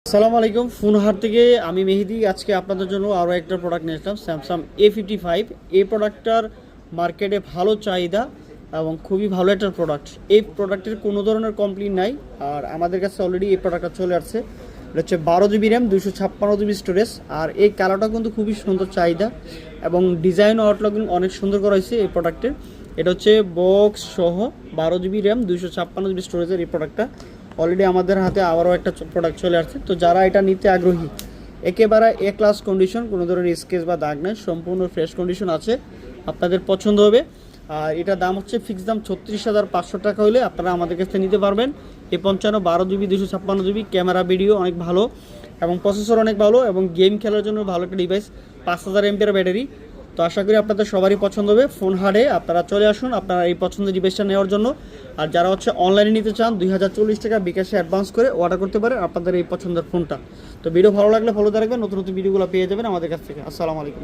আসসালামু আলাইকুম। ফোনহাট থেকে আমি মেহেদি। আজকে আপনাদের জন্য আরও একটা প্রোডাক্ট নিয়ে আসলাম, স্যামসাং A55। এই প্রোডাক্টটার মার্কেটে ভালো চাহিদা এবং খুবই ভালো একটা প্রোডাক্ট। এই প্রোডাক্টের কোনো ধরনের কমপ্লেইন নাই, আর আমাদের কাছে অলরেডি এই প্রোডাক্টটা চলে আসছে। এটা হচ্ছে 12 GB র্যাম, 256 GB স্টোরেজ। আর এই কালারটা কিন্তু খুবই সুন্দর চাহিদা এবং ডিজাইন ও আউটলুক অনেক সুন্দর করা হয়েছে এই প্রোডাক্টের। এটা হচ্ছে বক্স সহ 12 GB র্যাম, 256 GB স্টোরেজের এই প্রোডাক্টটা অলরেডি আমাদের হাতে আবারও একটা প্রোডাক্ট চলে আসছে। তো যারা এটা নিতে আগ্রহী, একেবারে এ ক্লাস কন্ডিশন, কোনো ধরনের স্কেচ বা দাগ নেই, সম্পূর্ণ ফ্রেশ কন্ডিশন আছে, আপনাদের পছন্দ হবে। আর এটার দাম হচ্ছে ফিক্স দাম 36,500 টাকা হলে আপনারা আমাদের কাছ থেকে নিতে পারবেন। A55 12 GB 256 GB, camera video অনেক ভালো এবং প্রসেসর অনেক ভালো এবং গেম খেলার জন্য ভালো একটা ডিভাইস, 5000 mAh ব্যাটারি। তো আশা করি আপনাদের সবারই পছন্দ হবে। ফোনহাটে আপনারা চলে আসুন আপনারা এই পছন্দের ডিভাইসটা নেওয়ার জন্য। আর যারা হচ্ছে অনলাইনে নিতে চান, 2040 টাকা বিকাশে অ্যাডভান্স করে অর্ডার করতে পারেন আপনাদের এই পছন্দের ফোনটা। তো ভিডিও ভালো লাগলে ফলো রাখবেন, নতুন নতুন ভিডিওগুলো পেয়ে যাবেন আমাদের কাছ থেকে। আসসালামু আলাইকুম।